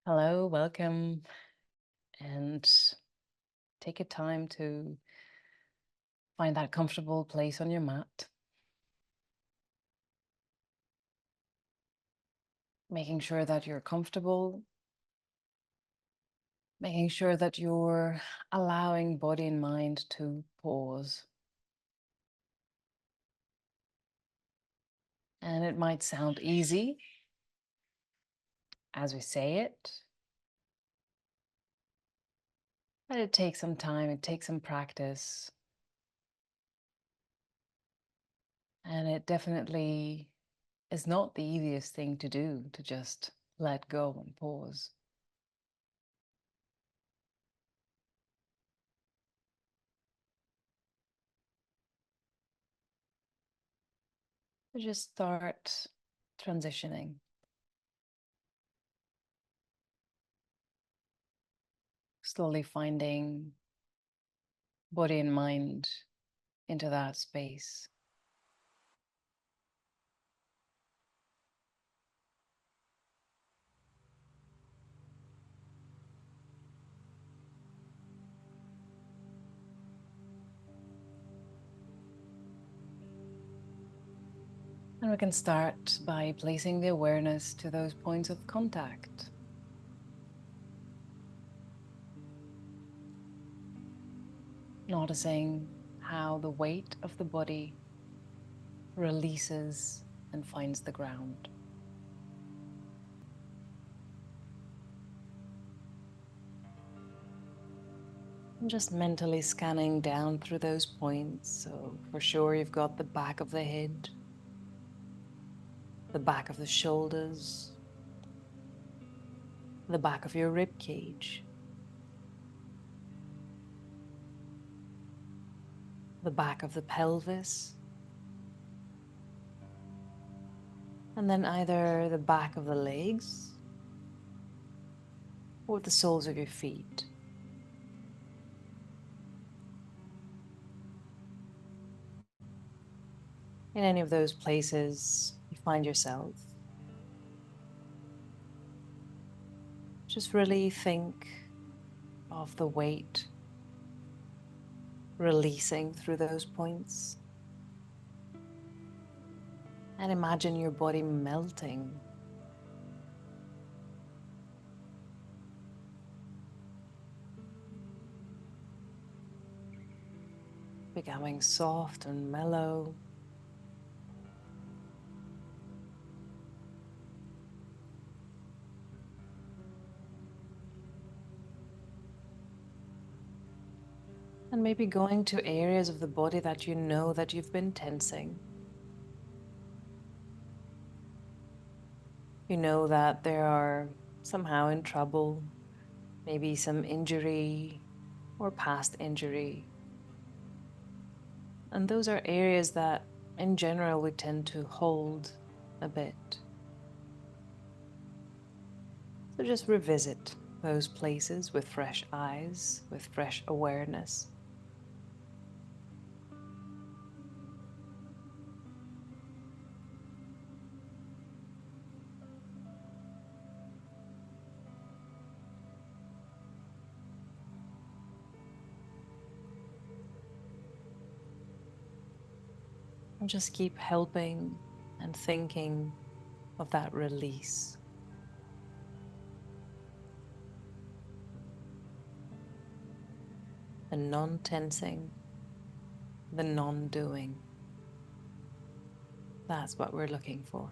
Hello, welcome, and take a time to find that comfortable place on your mat, making sure that you're comfortable, making sure that you're allowing body and mind to pause. And it might sound easy as we say it, but it takes some time, it takes some practice, and it definitely is not the easiest thing to do, to just let go and pause. So just start transitioning, slowly finding body and mind into that space. And we can start by placing the awareness to those points of contact. Noticing how the weight of the body releases and finds the ground. And just mentally scanning down through those points. So for sure you've got the back of the head, the back of the shoulders, the back of your rib cage, the back of the pelvis, and then either the back of the legs or the soles of your feet. In any of those places you find yourself, just really think of the weight releasing through those points, and imagine your body melting, becoming soft and mellow. And maybe going to areas of the body that you know that you've been tensing. You know that they are somehow in trouble, maybe some injury or past injury. And those are areas that in general we tend to hold a bit. So just revisit those places with fresh eyes, with fresh awareness. And just keep helping and thinking of that release. The non-tensing, the non-doing. That's what we're looking for.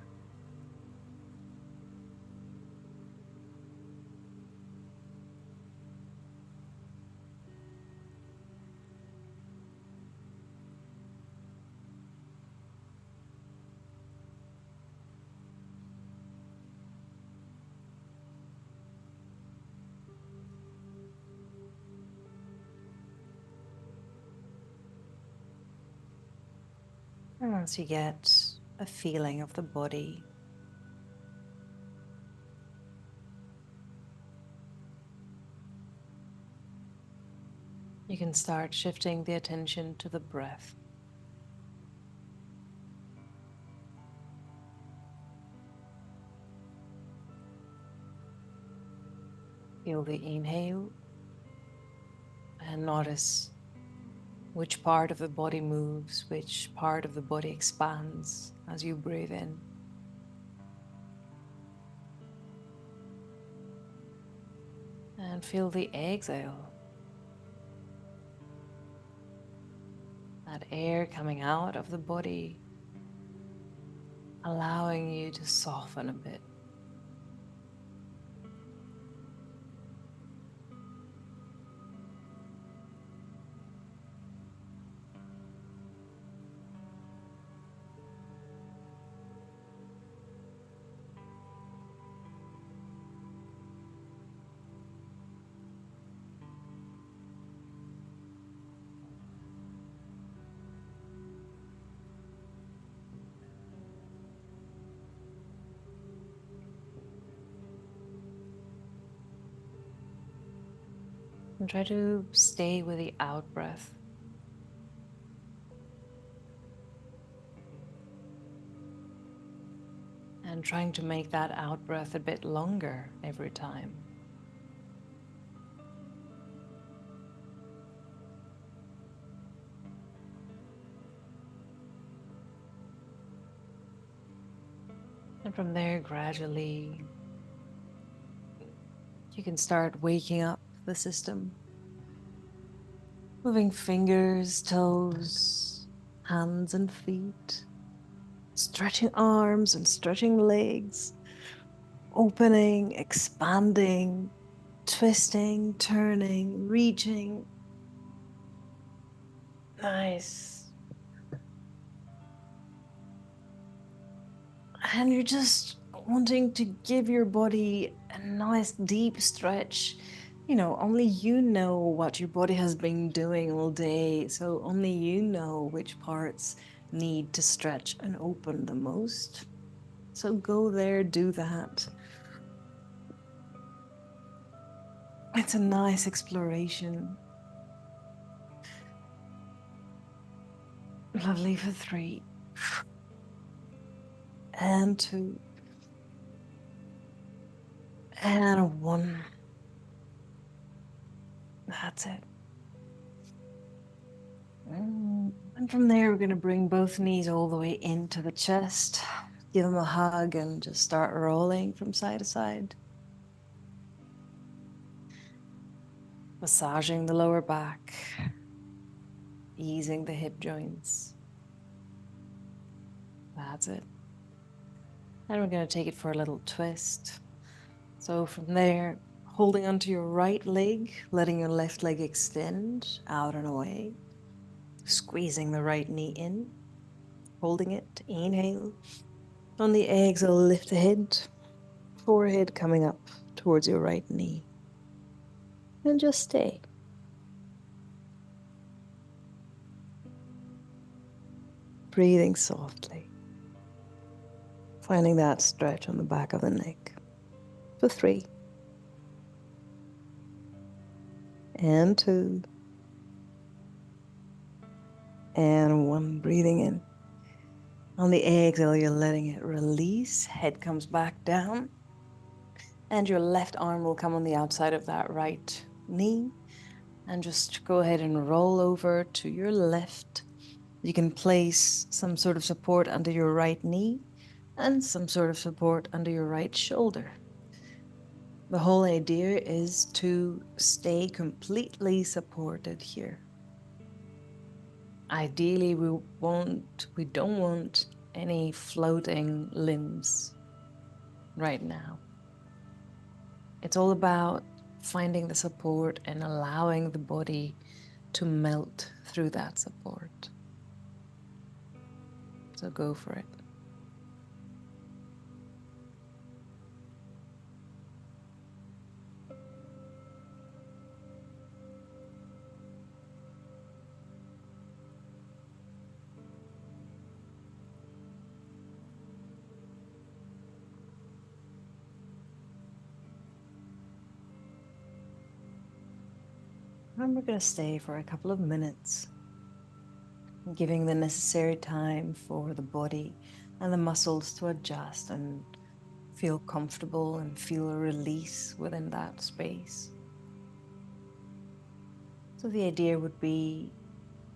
And once you get a feeling of the body, you can start shifting the attention to the breath. Feel the inhale and notice which part of the body moves, which part of the body expands as you breathe in. And feel the exhale. That air coming out of the body, allowing you to soften a bit. And try to stay with the out breath. And trying to make that out breath a bit longer every time. And from there, gradually, you can start waking up the system. Moving fingers, toes, hands and feet. Stretching arms and stretching legs. Opening, expanding, twisting, turning, reaching. Nice. And you're just wanting to give your body a nice deep stretch. You know, only you know what your body has been doing all day. So only you know which parts need to stretch and open the most. So go there, do that. It's a nice exploration. Lovely for 3. And 2. And 1. That's it. And from there, we're going to bring both knees all the way into the chest. Give them a hug and just start rolling from side to side. Massaging the lower back. Easing the hip joints. That's it. And we're going to take it for a little twist. So from there, holding onto your right leg, letting your left leg extend out and away. Squeezing the right knee in. Holding it. Inhale. On the exhale, lift the head. Forehead coming up towards your right knee. And just stay. Breathing softly. Finding that stretch on the back of the neck. For 3. And 2. And 1. Breathing in. On the exhale, you're letting it release. Head comes back down. And your left arm will come on the outside of that right knee. And just go ahead and roll over to your left. You can place some sort of support under your right knee and some sort of support under your right shoulder. The whole idea is to stay completely supported here. Ideally, we don't want any floating limbs right now. It's all about finding the support and allowing the body to melt through that support. So go for it. And we're going to stay for a couple of minutes, giving the necessary time for the body and the muscles to adjust and feel comfortable and feel a release within that space. So the idea would be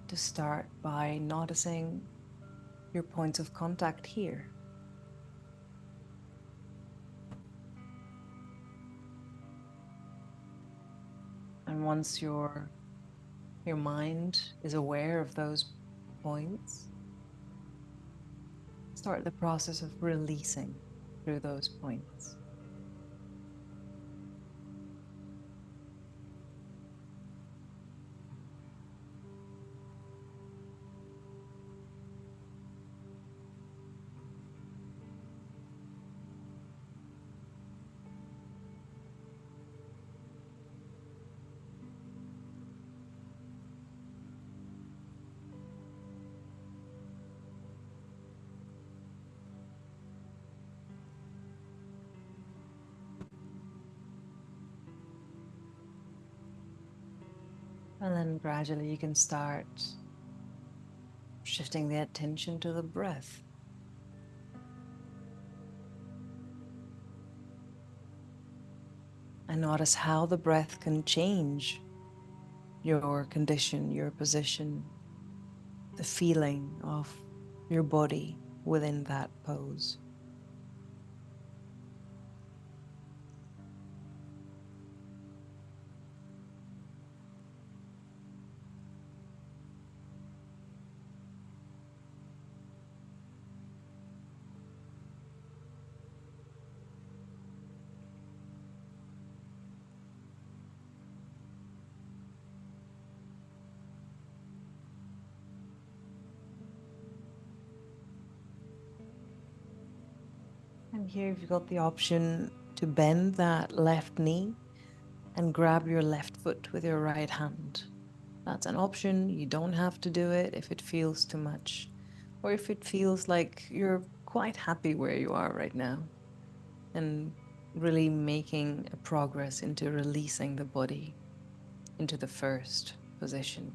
to start by noticing your points of contact here. And once your mind is aware of those points, start the process of releasing through those points. And then gradually you can start shifting the attention to the breath. And notice how the breath can change your condition, your position, the feeling of your body within that pose. And here you've got the option to bend that left knee and grab your left foot with your right hand. That's an option. You don't have to do it if it feels too much, or if it feels like you're quite happy where you are right now and really making a progress into releasing the body into the first position.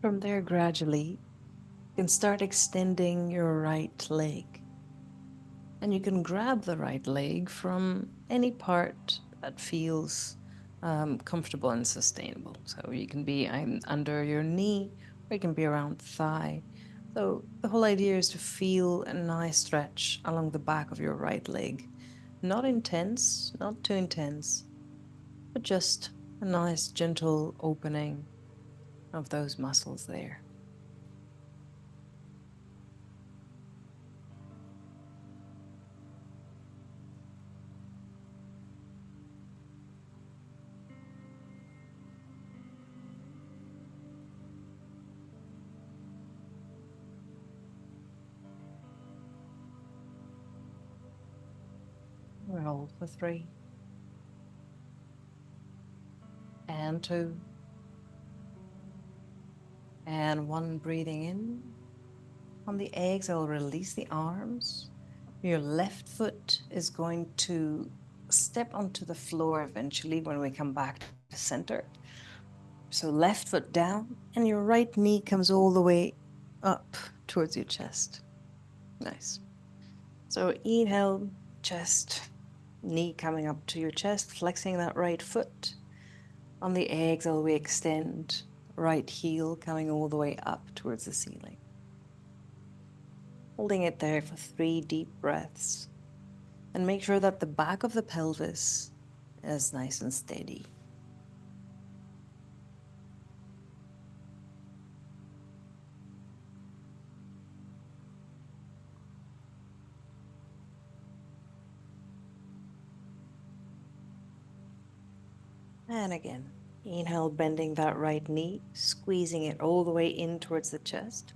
From there, gradually, you can start extending your right leg. And you can grab the right leg from any part that feels comfortable and sustainable. So you can be under your knee, or you can be around the thigh. So the whole idea is to feel a nice stretch along the back of your right leg. Not intense, not too intense, but just a nice gentle opening of those muscles there. Roll for 3 and 2 and 1. Breathing in. On the exhale, release the arms. Your left foot is going to step onto the floor eventually when we come back to center. So left foot down, and your right knee comes all the way up towards your chest. Nice. So inhale, chest, knee coming up to your chest, flexing that right foot. On the exhale, we extend, right heel coming all the way up towards the ceiling. Holding it there for 3 deep breaths. And make sure that the back of the pelvis is nice and steady. And again, inhale, bending that right knee, squeezing it all the way in towards the chest.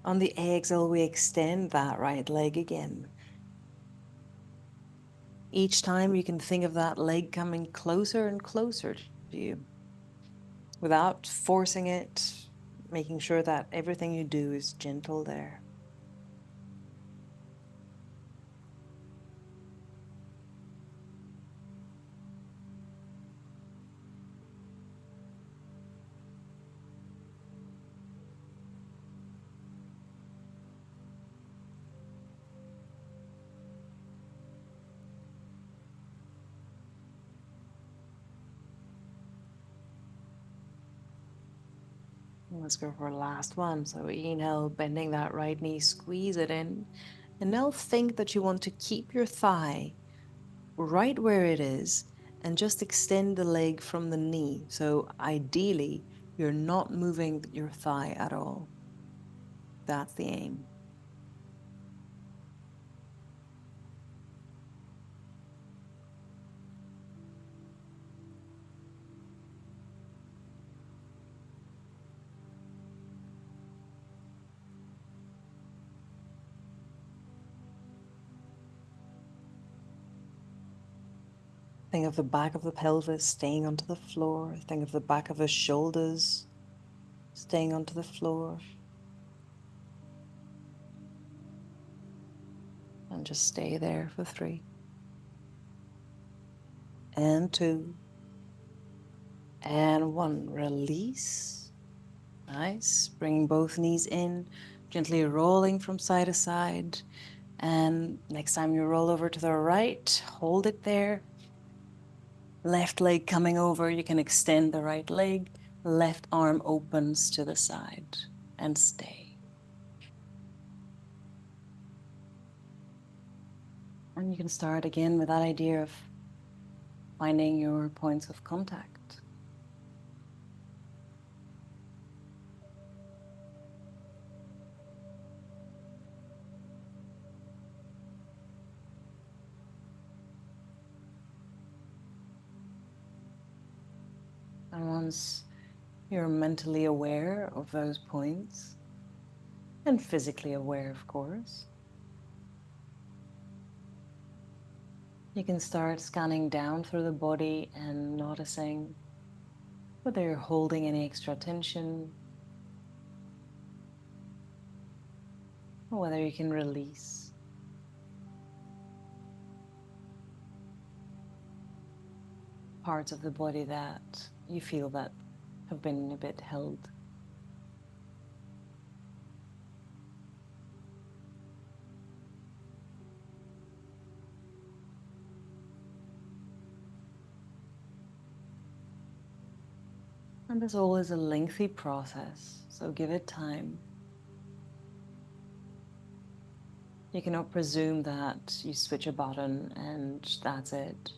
On the exhale, we extend that right leg again. Each time you can think of that leg coming closer and closer to you without forcing it, making sure that everything you do is gentle there. Let's go for a last one. So inhale, bending that right knee, squeeze it in. And now think that you want to keep your thigh right where it is and just extend the leg from the knee. So ideally, you're not moving your thigh at all. That's the aim. Think of the back of the pelvis staying onto the floor. Think of the back of the shoulders staying onto the floor. And just stay there for 3 and 2 and 1. Release. Nice. Bringing both knees in, gently rolling from side to side. And next time you roll over to the right, hold it there. Left leg coming over, you can extend the right leg. Left arm opens to the side and stay. And you can start again with that idea of finding your points of contact. And once you're mentally aware of those points, and physically aware, of course, you can start scanning down through the body and noticing whether you're holding any extra tension, or whether you can release. Parts of the body that you feel that have been a bit held. And this all is a lengthy process, so give it time. You cannot presume that you switch a button and that's it.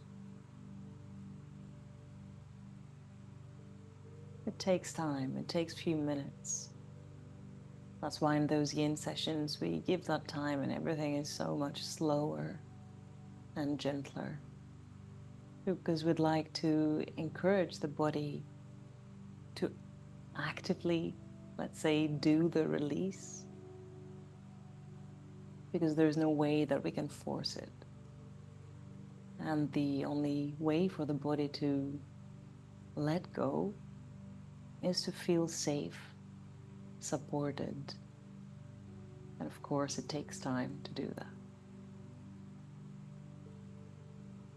It takes time, it takes a few minutes. That's why in those yin sessions we give that time and everything is so much slower and gentler. Because we'd like to encourage the body to actively, let's say, do the release. Because there's no way that we can force it. And the only way for the body to let go is to feel safe, supported. And of course, it takes time to do that.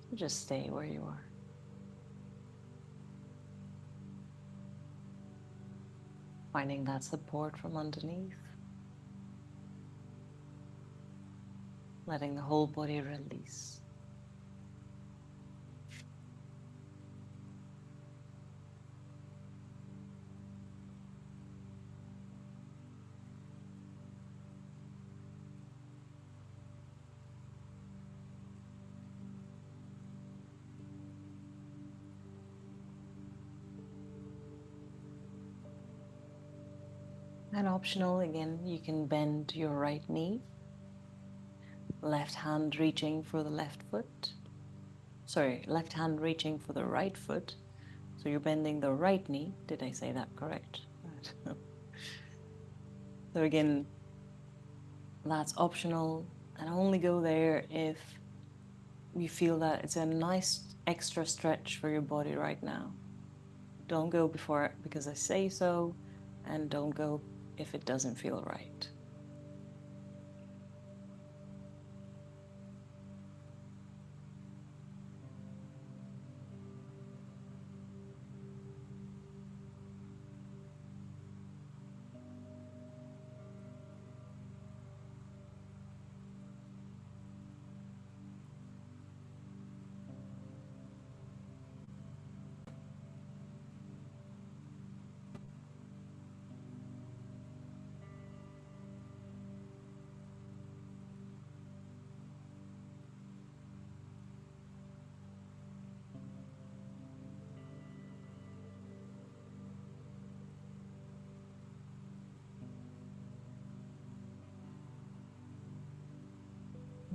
So just stay where you are. Finding that support from underneath. Letting the whole body release. And optional, again, you can bend your right knee, left hand reaching for the left foot. Sorry, left hand reaching for the right foot. So you're bending the right knee. Did I say that correct? So again, That's optional and only go there if you feel that it's a nice extra stretch for your body right now. Don't go before because I say so, and don't go if it doesn't feel right.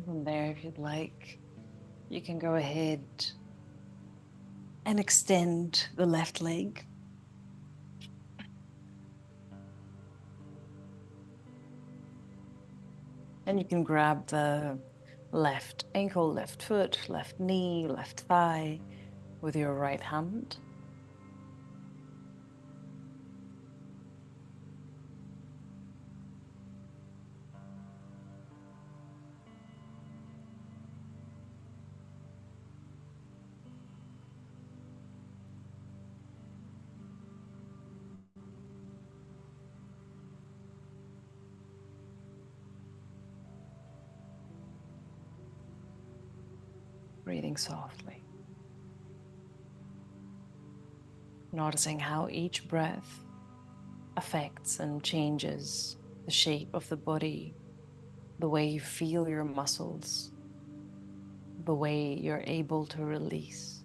From there, if you'd like, you can go ahead and extend the left leg. And you can grab the left ankle, left foot, left knee, left thigh with your right hand. Breathing softly. Noticing how each breath affects and changes the shape of the body, the way you feel your muscles, the way you're able to release.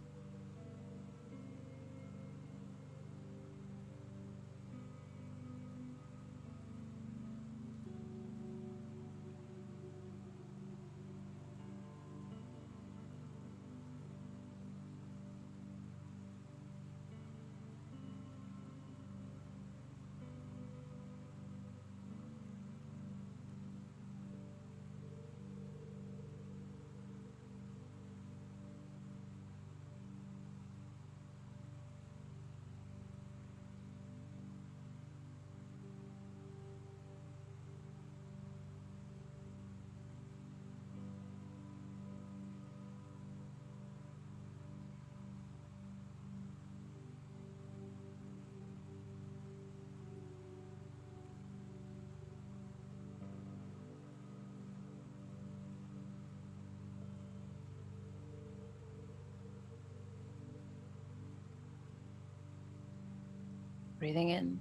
Breathing in.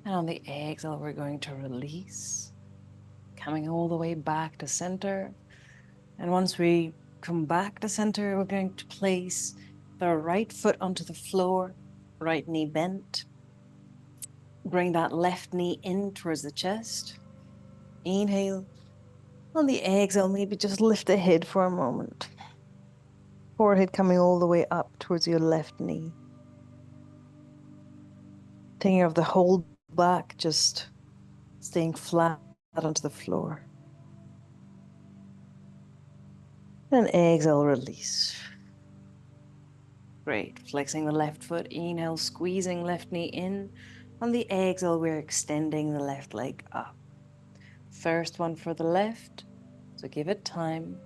And on the exhale, we're going to release, coming all the way back to center. And once we come back to center, we're going to place the right foot onto the floor, right knee bent. Bring that left knee in towards the chest. Inhale. On the exhale, maybe just lift the head for a moment. Forehead coming all the way up towards your left knee. Thinking of the whole back just staying flat onto the floor. And exhale, release. Great. Flexing the left foot. Inhale, squeezing left knee in. On the exhale, we're extending the left leg up. First one for the left. So give it time.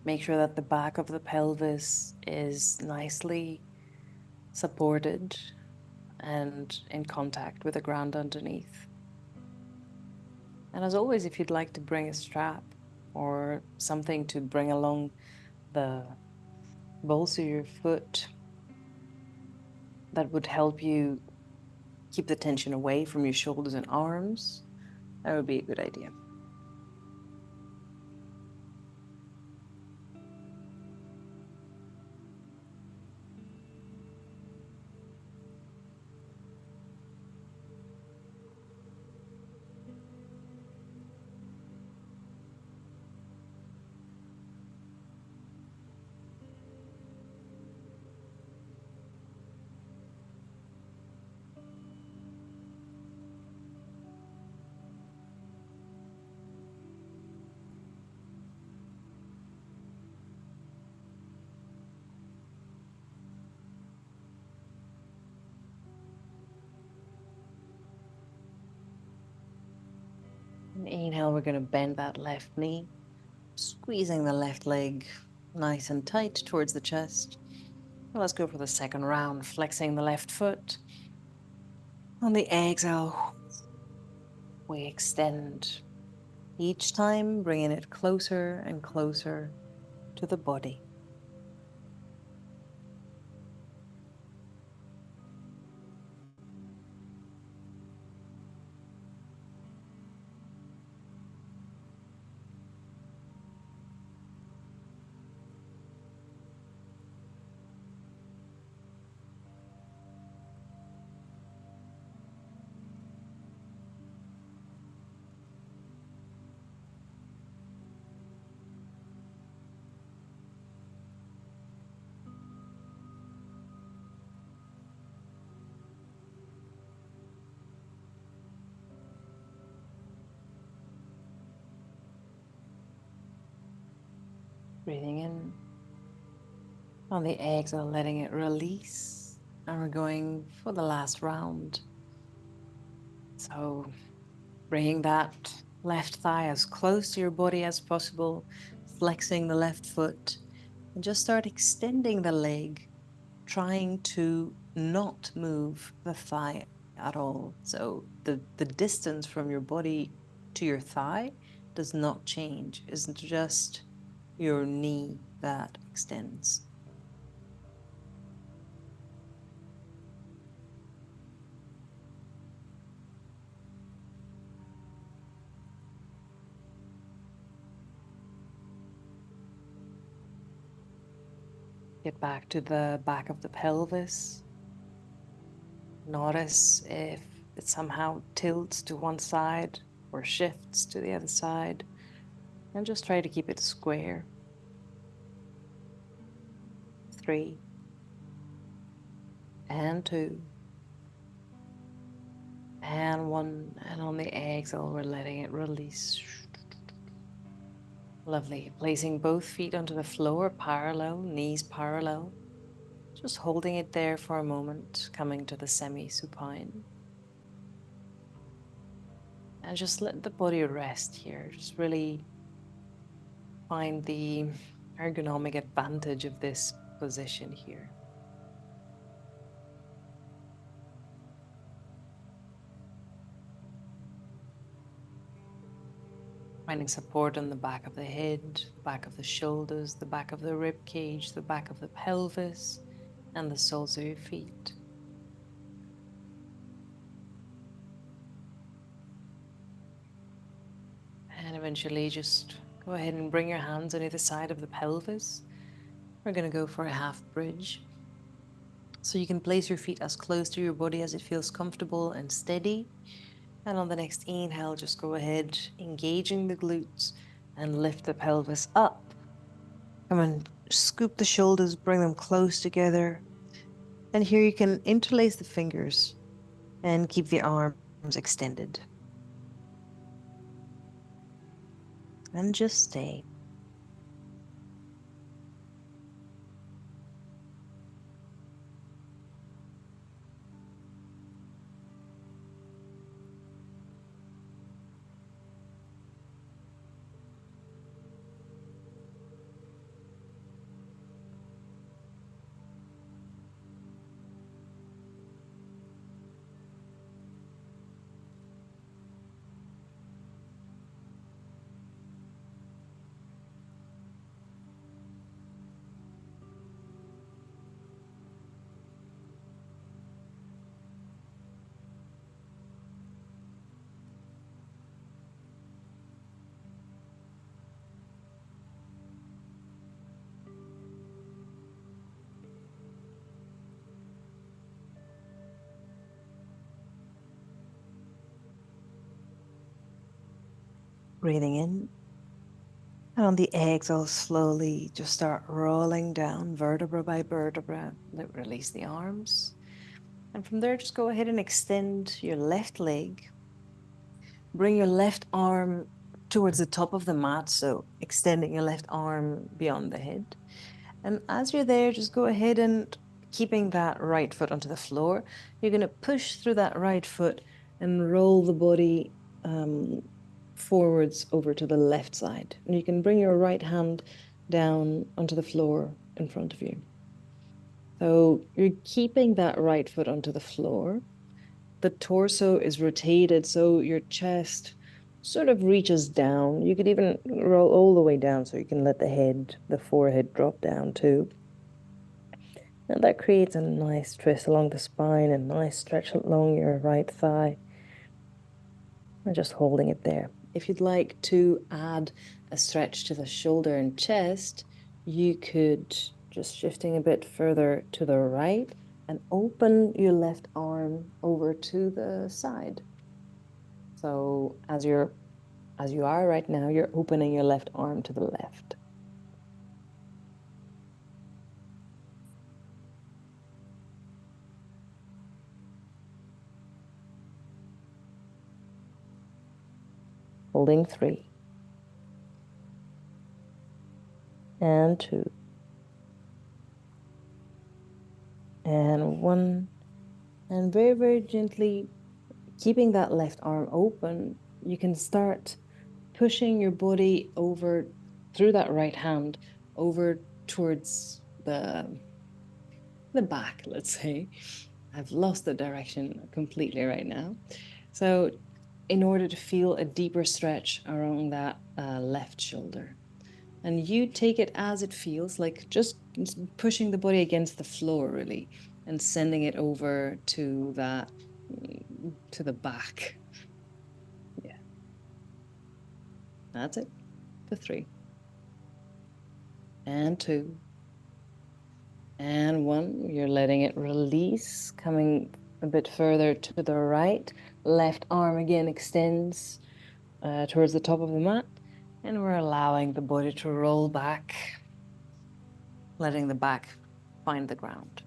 Make sure that the back of the pelvis is nicely supported and in contact with the ground underneath. And as always, if you'd like to bring a strap or something to bring along the balls of your foot, that would help you keep the tension away from your shoulders and arms, that would be a good idea. Inhale, we're going to bend that left knee, squeezing the left leg nice and tight towards the chest. Let's go for the second round, flexing the left foot. On the exhale, we extend. Each time, bringing it closer and closer to the body. Breathing in. On the exhale, letting it release. And we're going for the last round. So bringing that left thigh as close to your body as possible, flexing the left foot, and just start extending the leg, trying to not move the thigh at all. So the distance from your body to your thigh does not change. It's just your knee that extends. Get back to the back of the pelvis. Notice if it somehow tilts to one side or shifts to the other side, and just try to keep it square. 3 and 2 and 1, and on the exhale, we're letting it release. Lovely. Placing both feet onto the floor, parallel, knees parallel. Just holding it there for a moment, coming to the semi-supine. And just let the body rest here. Just really find the ergonomic advantage of this position here. Finding support on the back of the head, the back of the shoulders, the back of the rib cage, the back of the pelvis, and the soles of your feet. And eventually just go ahead and bring your hands on either side of the pelvis. We're going to go for a half bridge. So you can place your feet as close to your body as it feels comfortable and steady. And on the next inhale, just go ahead, engaging the glutes and lift the pelvis up. Come and scoop the shoulders, bring them close together. And here you can interlace the fingers and keep the arms extended. And just stay. Breathing in. And on the exhale, slowly just start rolling down vertebra by vertebra. Release the arms. And from there, just go ahead and extend your left leg. Bring your left arm towards the top of the mat. So extending your left arm beyond the head. And as you're there, just go ahead and keeping that right foot onto the floor. You're going to push through that right foot and roll the body forwards over to the left side. And you can bring your right hand down onto the floor in front of you. So you're keeping that right foot onto the floor. The torso is rotated, so your chest sort of reaches down. You could even roll all the way down so you can let the forehead drop down too. And that creates a nice twist along the spine, a nice stretch along your right thigh. And just holding it there. If you'd like to add a stretch to the shoulder and chest, you could just shifting a bit further to the right and open your left arm over to the side. So as you are right now, you're opening your left arm to the left. Holding 3 and 2 and 1, and very, very gently keeping that left arm open, you can start pushing your body over through that right hand over towards the back, let's say. I've lost the direction completely right now. So in order to feel a deeper stretch around that left shoulder. And you take it as it feels, like just pushing the body against the floor, really, and sending it over to that, to the back. Yeah, that's it. For 3 and 2 and 1. You're letting it release, coming a bit further to the right. Left arm again extends towards the top of the mat, and we're allowing the body to roll back, letting the back find the ground.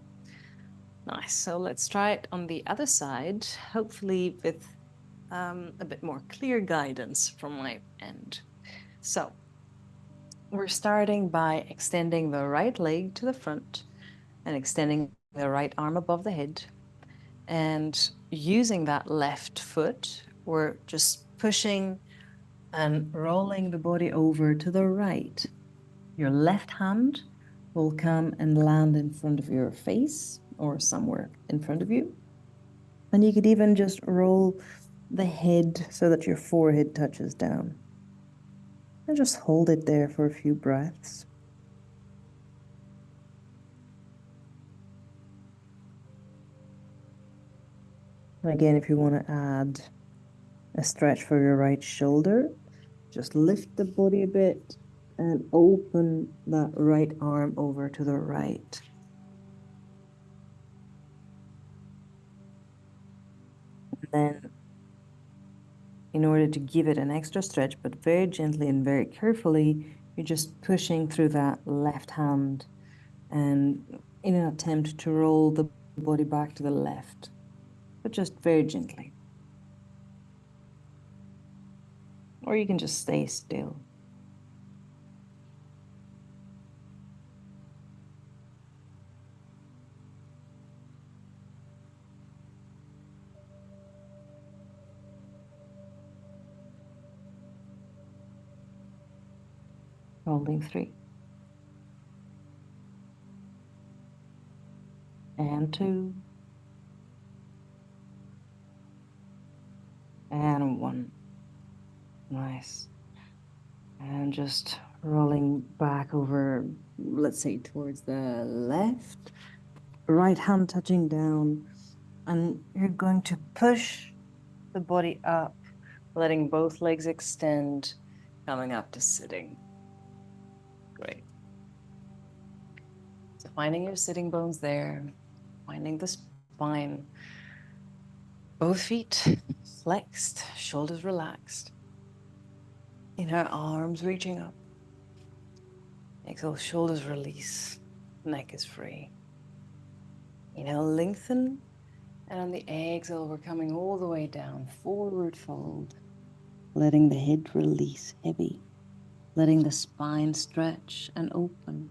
Nice. So let's try it on the other side, hopefully with a bit more clear guidance from my end. So we're starting by extending the right leg to the front and extending the right arm above the head. And using that left foot, we're just pushing and rolling the body over to the right. Your left hand will come and land in front of your face or somewhere in front of you. And you could even just roll the head so that your forehead touches down. And just hold it there for a few breaths. And again, if you want to add a stretch for your right shoulder, just lift the body a bit and open that right arm over to the right. And then, in order to give it an extra stretch, but very gently and very carefully, you're just pushing through that left hand and in an attempt to roll the body back to the left, but just very gently. Or you can just stay still. Holding 3 and 2 and 1. Nice. And just rolling back over, let's say towards the left, right hand touching down, and you're going to push the body up, letting both legs extend, coming up to sitting. Great. So finding your sitting bones there, finding the spine, both feet flexed, shoulders relaxed. Inhale, arms reaching up. Exhale, shoulders release, neck is free. Inhale, lengthen, and on the exhale, we're coming all the way down, forward fold, letting the head release heavy, letting the spine stretch and open.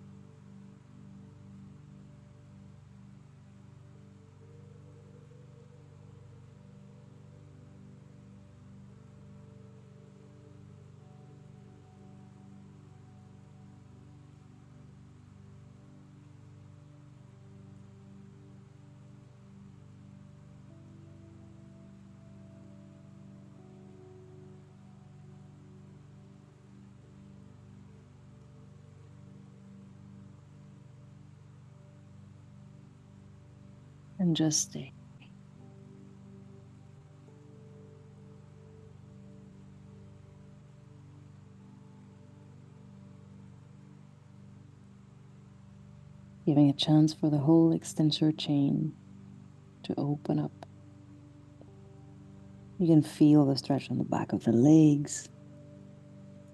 And just stay. Giving a chance for the whole extensor chain to open up. You can feel the stretch on the back of the legs,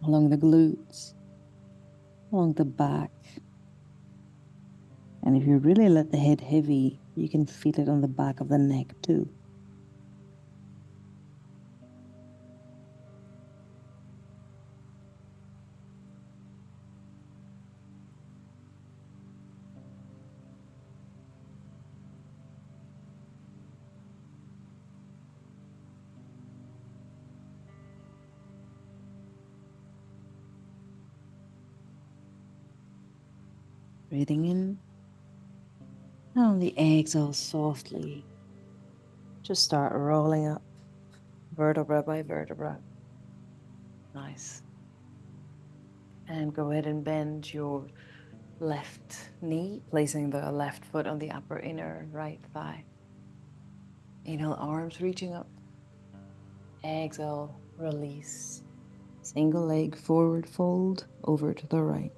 along the glutes, along the back. And if you really let the head heavy, you can feel it on the back of the neck too. Breathing in. And on the exhale, softly, just start rolling up, vertebra by vertebra. Nice. And go ahead and bend your left knee, placing the left foot on the upper inner right thigh. Inhale, arms reaching up. Exhale, release. Single leg forward fold over to the right.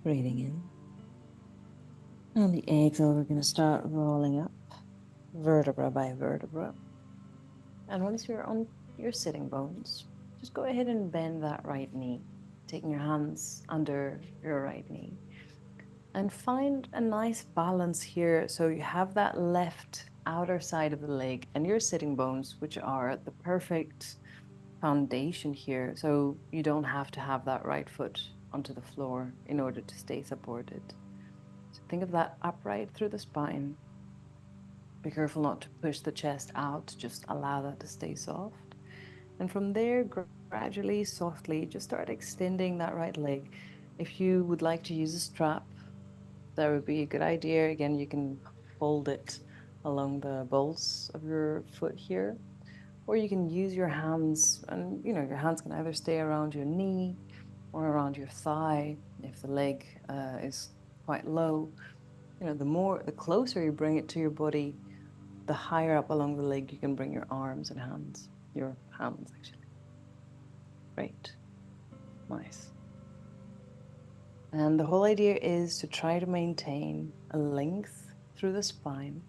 Breathing in. On the exhale, we're going to start rolling up, vertebra by vertebra. And once you're on your sitting bones, just go ahead and bend that right knee, taking your hands under your right knee. And find a nice balance here. So you have that left outer side of the leg and your sitting bones, which are the perfect foundation here. So you don't have to have that right foot onto the floor in order to stay supported. So think of that upright through the spine. Be careful not to push the chest out, just allow that to stay soft. And from there, gradually, softly, just start extending that right leg. If you would like to use a strap, that would be a good idea. Again, you can fold it along the bolts of your foot here, or you can use your hands, and your hands can either stay around your knee or around your thigh if the leg is quite low. The closer you bring it to your body, the higher up along the leg you can bring your arms and hands. Your hands, actually. Great. Nice. And the whole idea is to try to maintain a length through the spine.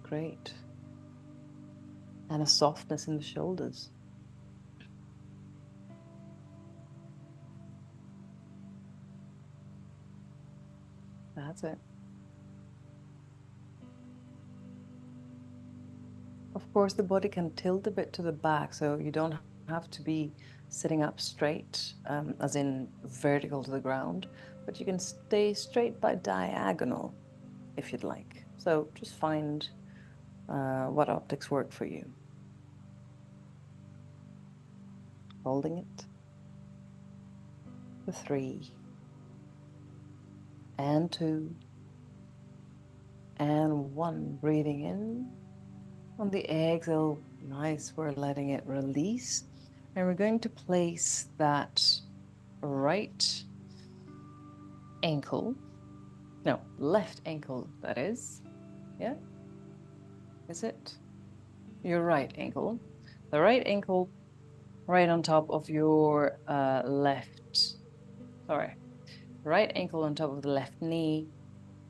Great. And a softness in the shoulders. That's it. Of course, the body can tilt a bit to the back, so you don't have to be sitting up straight, as in vertical to the ground, but you can stay straight by diagonal if you'd like. So just find what optics work for you. Holding it. For 3. And 2. And 1. Breathing in. On the exhale, nice, we're letting it release. And we're going to place that right ankle, no, left ankle, that is. Yeah? Is it? Your right ankle. The right ankle right on top of your right ankle on top of the left knee,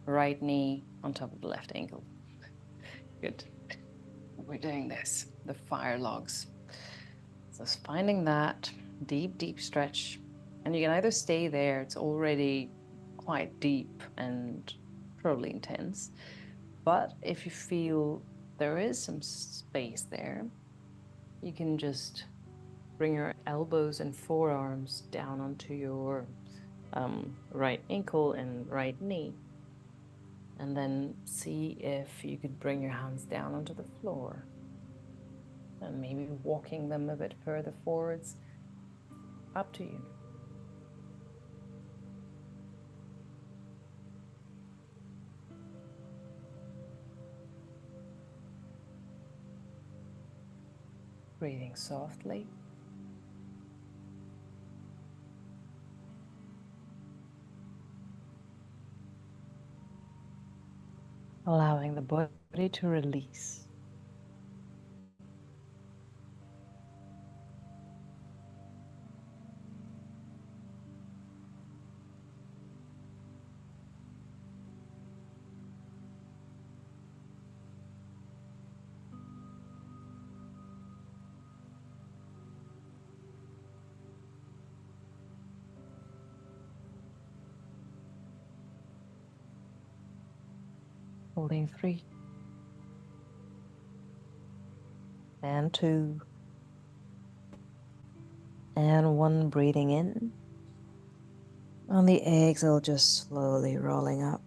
right knee on top of the left ankle. Good. We're doing this, the fire logs. So it's finding that deep, deep stretch. And you can either stay there, it's already quite deep and probably intense. But if you feel there is some space there, you can just bring your elbows and forearms down onto your right ankle and right knee. And then see if you could bring your hands down onto the floor. And maybe walking them a bit further forwards. Up to you. Breathing softly. Allowing the body to release. Holding 3 and 2 and 1. Breathing in. On the exhale, just slowly rolling up.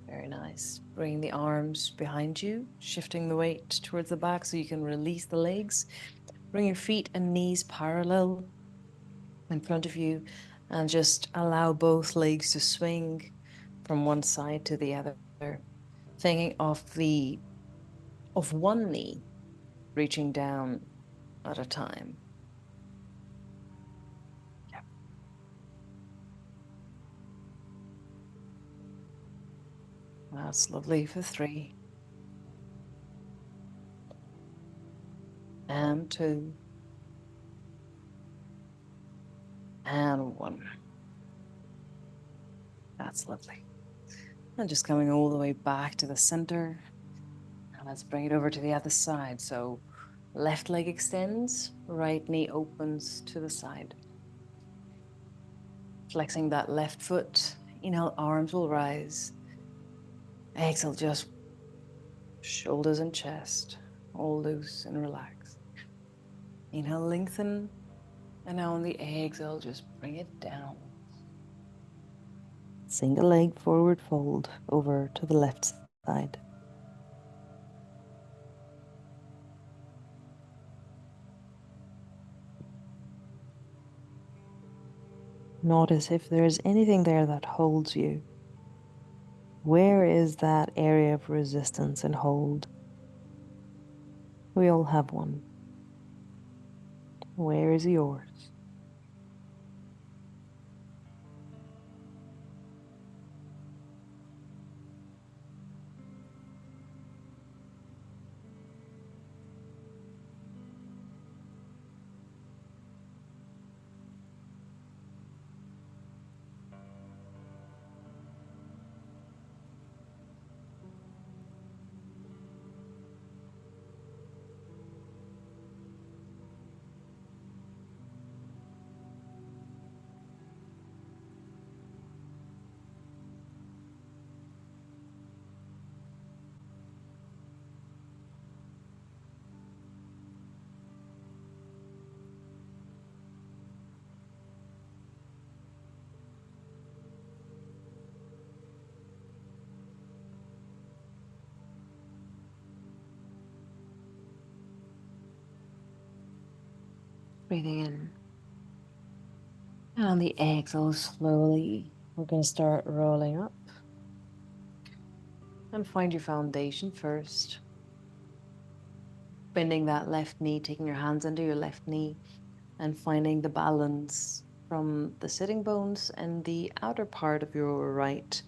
Very nice. Bring the arms behind you, shifting the weight towards the back so you can release the legs. Bring your feet and knees parallel in front of you and just allow both legs to swing from one side to the other. Thinking of one knee reaching down at a time. Yeah. That's lovely for 3 and 2 and 1. That's lovely. And just coming all the way back to the center. And let's bring it over to the other side. So left leg extends, right knee opens to the side. Flexing that left foot. Inhale, arms will rise. Exhale, just shoulders and chest all loose and relaxed. Inhale, lengthen. And now on the exhale, just bring it down. Single leg forward fold over to the left side. Notice if there's anything there that holds you. Where is that area of resistance and hold? We all have one. Where is yours? Breathing in. And on the exhale, slowly, we're going to start rolling up. And find your foundation first. Bending that left knee, taking your hands under your left knee, and finding the balance from the sitting bones and the outer part of your right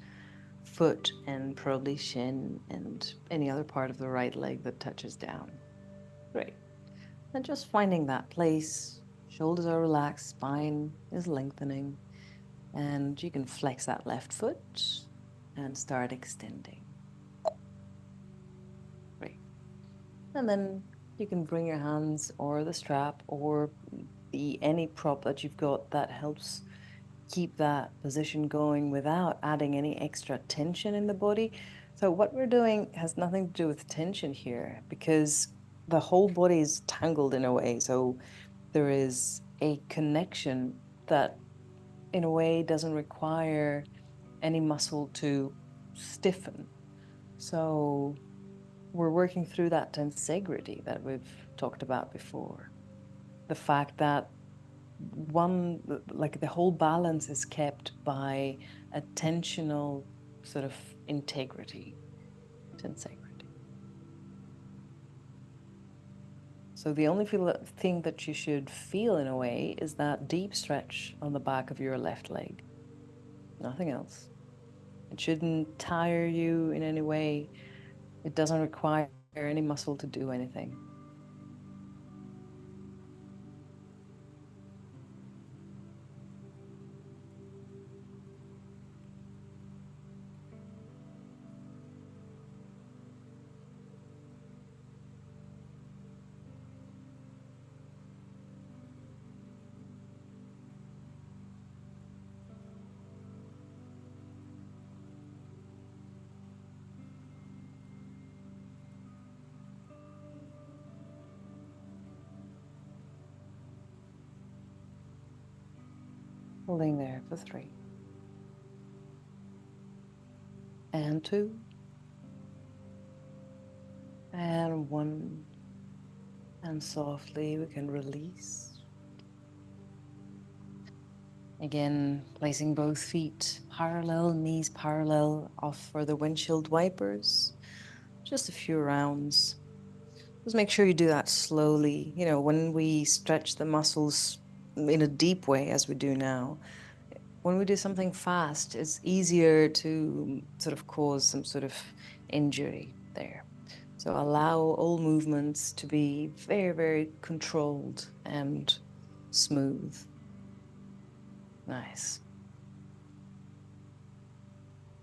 foot and probably shin and any other part of the right leg that touches down. Great. And just finding that place. Shoulders are relaxed, spine is lengthening, and you can flex that left foot and start extending. And then you can bring your hands or the strap or any prop that you've got that helps keep that position going without adding any extra tension in the body. So what we're doing has nothing to do with tension here because the whole body is tangled in a way. So there is a connection that in a way doesn't require any muscle to stiffen. So we're working through that tensegrity that we've talked about before. The fact that one, like the whole balance is kept by attentional sort of integrity, tensegrity. So the only thing that you should feel in a way is that deep stretch on the back of your left leg, nothing else. It shouldn't tire you in any way. It doesn't require any muscle to do anything. Holding there for 3 and 2 and 1, and softly we can release. Again, placing both feet parallel, knees parallel, off for the windshield wipers. Just a few rounds. Just make sure you do that slowly. You know, when we stretch the muscles in a deep way, as we do now, when we do something fast, it's easier to sort of cause some sort of injury there. So allow all movements to be very, very controlled and smooth. Nice.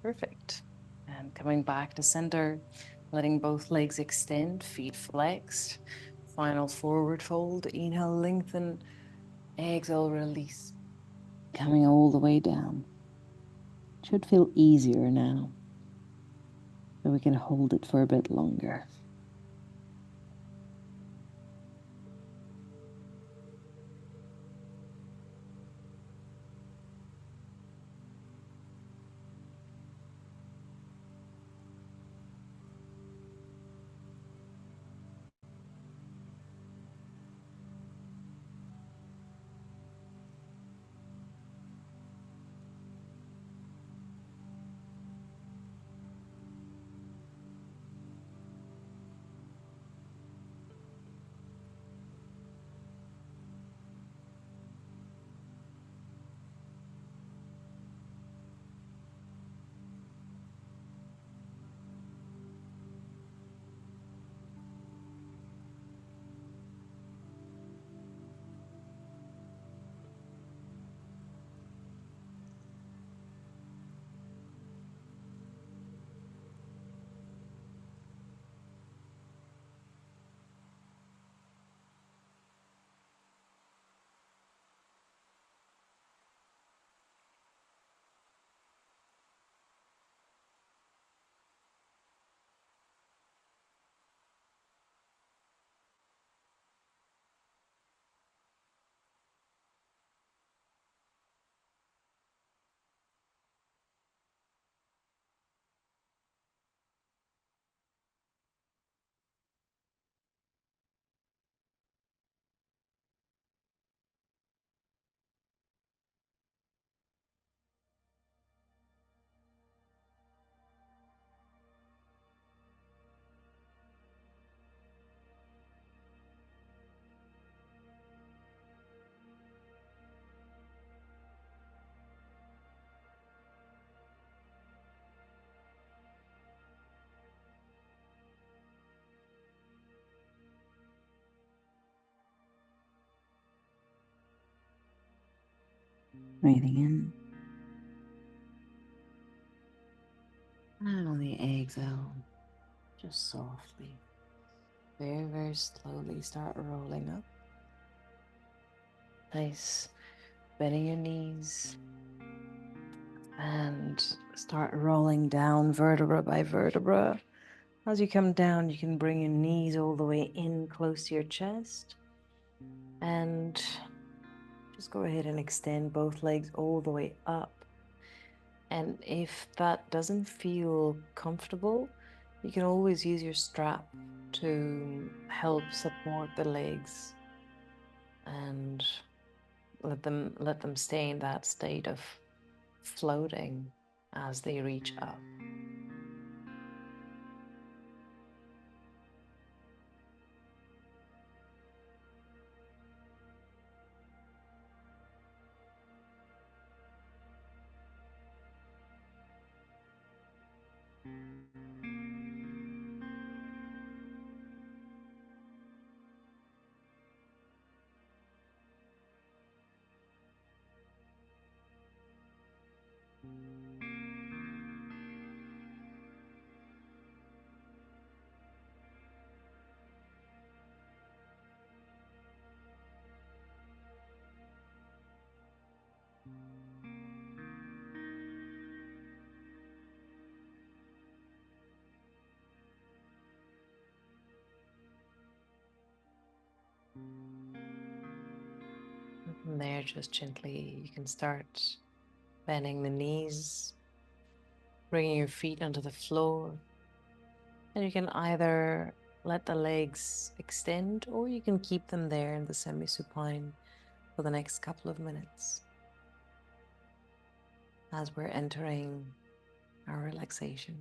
Perfect. And coming back to center, letting both legs extend, feet flexed. Final forward fold. Inhale, lengthen. Exhale, release. Coming all the way down. Should feel easier now. So we can hold it for a bit longer. Breathing in. And on the exhale, just softly, very, very slowly start rolling up. Nice. Bending your knees and start rolling down vertebra by vertebra. As you come down, you can bring your knees all the way in close to your chest and just go ahead and extend both legs all the way up. And if that doesn't feel comfortable, you can always use your strap to help support the legs and let them stay in that state of floating as they reach up. From there, just gently, you can start bending the knees, bringing your feet onto the floor, and you can either let the legs extend or you can keep them there in the semi-supine for the next couple of minutes as we're entering our relaxation.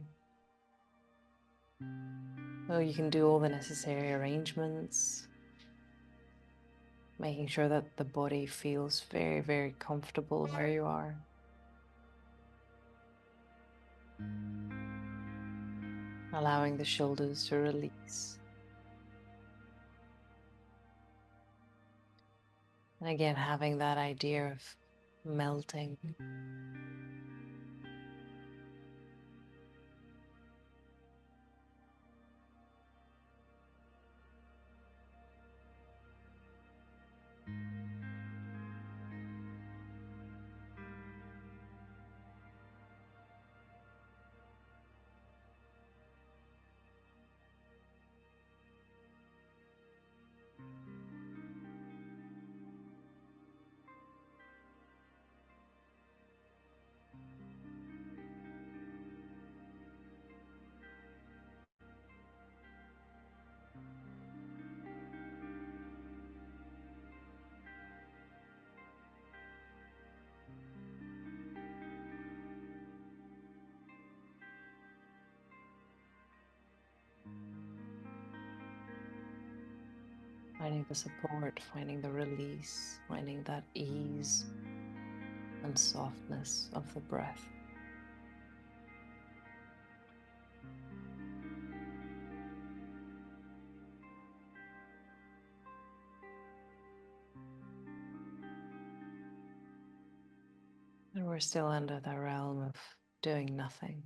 So you can do all the necessary arrangements, making sure that the body feels very, very comfortable where you are. Allowing the shoulders to release. And again, having that idea of melting. Finding the support, finding the release, finding that ease and softness of the breath. And we're still under the realm of doing nothing.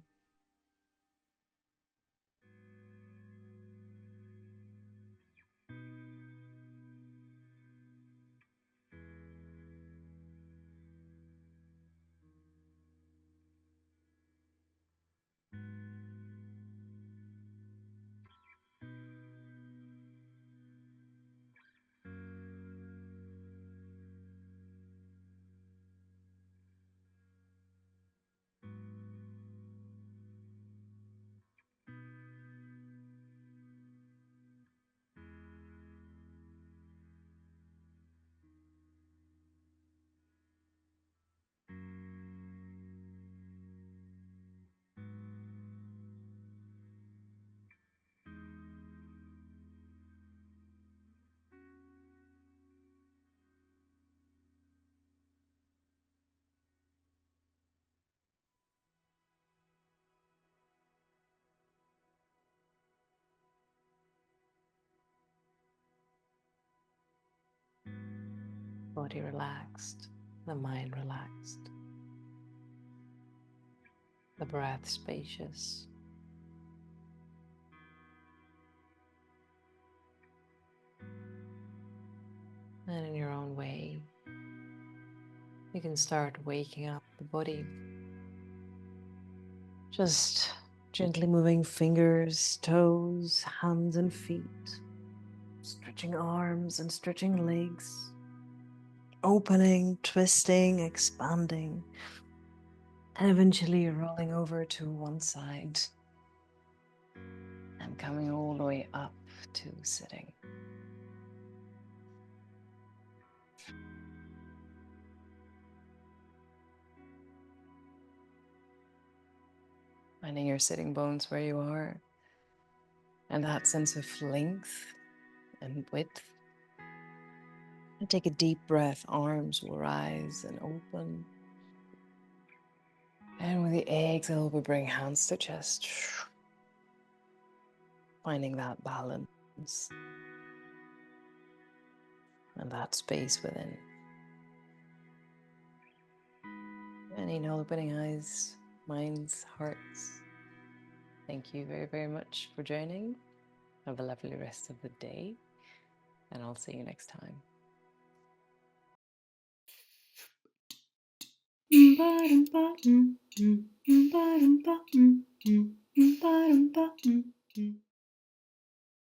Body relaxed, the mind relaxed, the breath spacious. And in your own way, you can start waking up the body. Just gently moving fingers, toes, hands, and feet, stretching arms and stretching legs, opening, twisting, expanding, and eventually rolling over to one side and coming all the way up to sitting. Finding your sitting bones where you are and that sense of length and width. And take a deep breath, arms will rise and open. And with the exhale, we bring hands to chest, finding that balance and that space within. And inhale, opening eyes, minds, hearts. Thank you very, very much for joining. Have a lovely rest of the day, and I'll see you next time.